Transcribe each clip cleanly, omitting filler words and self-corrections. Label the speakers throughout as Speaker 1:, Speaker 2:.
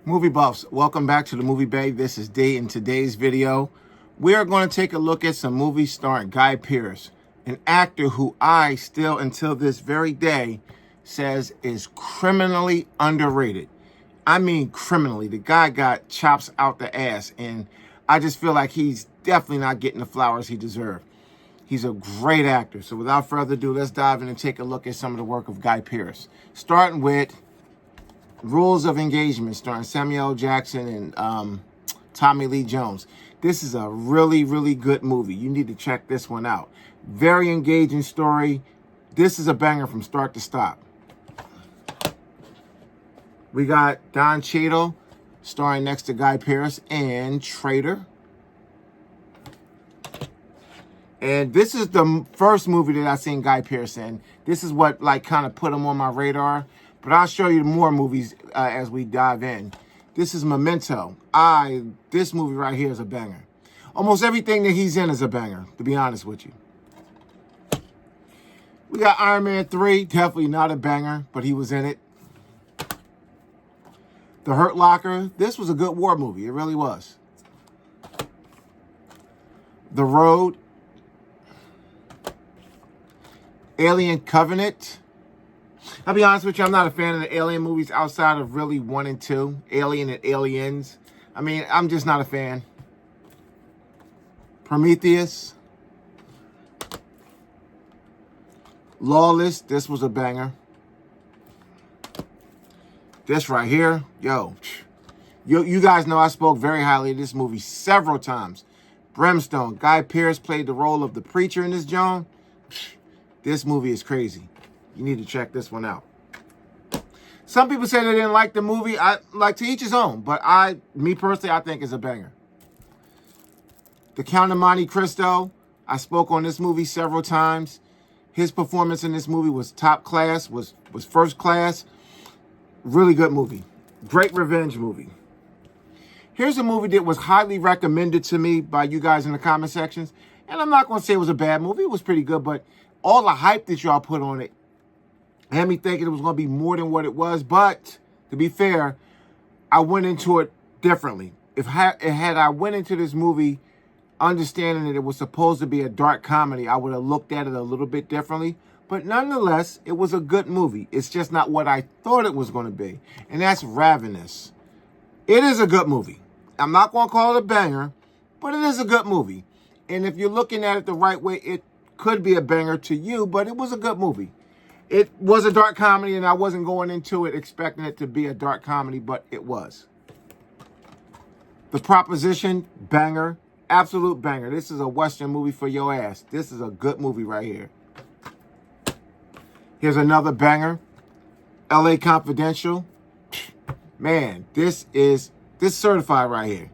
Speaker 1: Movie buffs, welcome back to the Movie Bay. This is D. In today's video, we are going to take a look at some movies starring Guy Pearce, an actor who I still, until this very day, says is criminally underrated. I mean criminally. The guy got chops out the ass, and I just feel like he's definitely not getting the flowers he deserves. He's a great actor. So without further ado, let's dive in and take a look at some of the work of Guy Pearce. Starting with Rules of Engagement, starring Samuel L. Jackson and Tommy Lee Jones. This is a really, really good movie. You need to check this one out. Very engaging story. This is a banger from start to stop. We got Don Cheadle starring next to Guy Pearce and Traitor. And this is the first movie that I seen Guy Pearce in. This is what kind of put him on my radar. But I'll show you more movies as we dive in. This is Memento. This movie right here is a banger. Almost everything that he's in is a banger, to be honest with you. We got Iron Man 3. Definitely not a banger, but he was in it. The Hurt Locker. This was a good war movie. It really was. The Road. Alien Covenant. I'll be honest with you, I'm not a fan of the Alien movies outside of really 1 and 2. Alien and Aliens. I mean, I'm just not a fan. Prometheus. Lawless. This was a banger. This right here. You guys know I spoke very highly of this movie several times. Brimstone. Guy Pearce played the role of the preacher in this joint. This movie is crazy. You need to check this one out. Some people say they didn't like the movie. I like, to each his own. But me personally, I think it's a banger. The Count of Monte Cristo. I spoke on this movie several times. His performance in this movie was top class, was first class. Really good movie. Great revenge movie. Here's a movie that was highly recommended to me by you guys in the comment sections. And I'm not going to say it was a bad movie. It was pretty good. But all the hype that y'all put on it had me thinking it was going to be more than what it was. But to be fair, I went into it differently. Had I went into this movie understanding that it was supposed to be a dark comedy, I would have looked at it a little bit differently. But nonetheless, it was a good movie. It's just not what I thought it was going to be. And that's Ravenous. It is a good movie. I'm not going to call it a banger, but it is a good movie. And if you're looking at it the right way, it could be a banger to you, but it was a good movie. It was a dark comedy, and I wasn't going into it expecting it to be a dark comedy, but it was. The Proposition, banger. Absolute banger. This is a Western movie for your ass. This is a good movie right here. Here's another banger. L.A. Confidential. Man, this certified right here.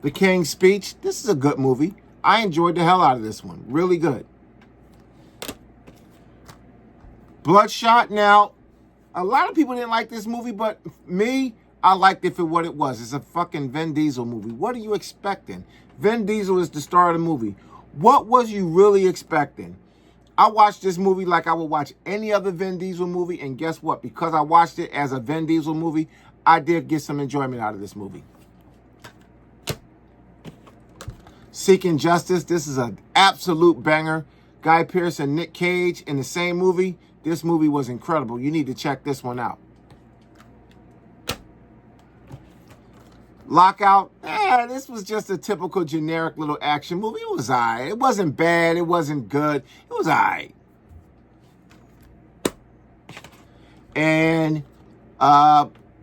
Speaker 1: The King's Speech. This is a good movie. I enjoyed the hell out of this one. Really good. Bloodshot. Now, a lot of people didn't like this movie, but me, I liked it for what it was. It's a fucking Vin Diesel movie. What are you expecting? Vin Diesel is the star of the movie. What was you really expecting? I watched this movie like I would watch any other Vin Diesel movie, and guess what? Because I watched it as a Vin Diesel movie, I did get some enjoyment out of this movie. Seeking Justice. This is an absolute banger. Guy Pearce and Nick Cage in the same movie. This movie was incredible. You need to check this one out. Lockout. This was just a typical generic little action movie. It was all right. It wasn't bad. It wasn't good. It was all right. And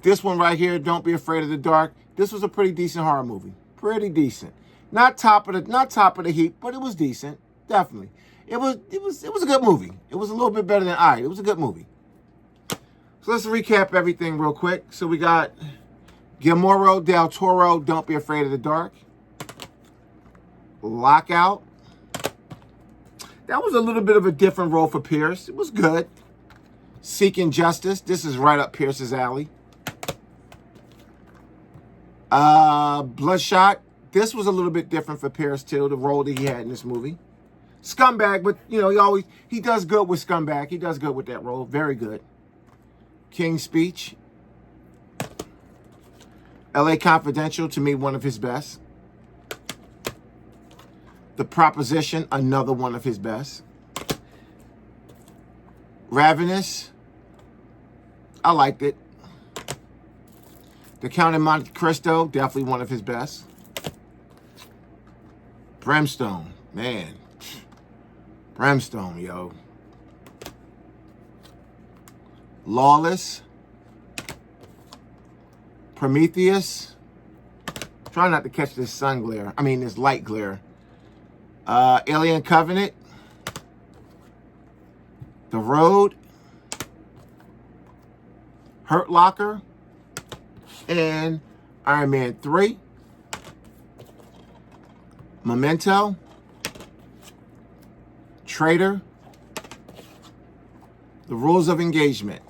Speaker 1: this one right here, Don't Be Afraid of the Dark. This was a pretty decent horror movie. Pretty decent. Not top of the heap, but it was decent. Definitely. It was a good movie. It was a little bit better than all right. It was a good movie. So let's recap everything real quick. So we got Guillermo del Toro, Don't Be Afraid of the Dark. Lockout. That was a little bit of a different role for Pearce. It was good. Seeking Justice. This is right up Pearce's alley. Bloodshot. This was a little bit different for Pearce too, the role that he had in this movie. Scumbag, but, you know, he does good with Scumbag. He does good with that role. Very good. King's Speech. LA Confidential, to me, one of his best. The Proposition, another one of his best. Ravenous, I liked it. The Count of Monte Cristo, definitely one of his best. Brimstone, man. Brimstone, yo. Lawless. Prometheus. Try not to catch this sun glare. I mean, this light glare. Alien Covenant. The Road. Hurt Locker. And Iron Man 3. Memento. Traitor. The Rules of Engagement.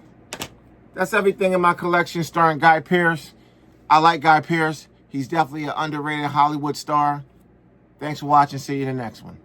Speaker 1: That's everything in my collection starring Guy Pearce. I like Guy Pearce. He's definitely an underrated Hollywood star. Thanks for watching. See you in the next one.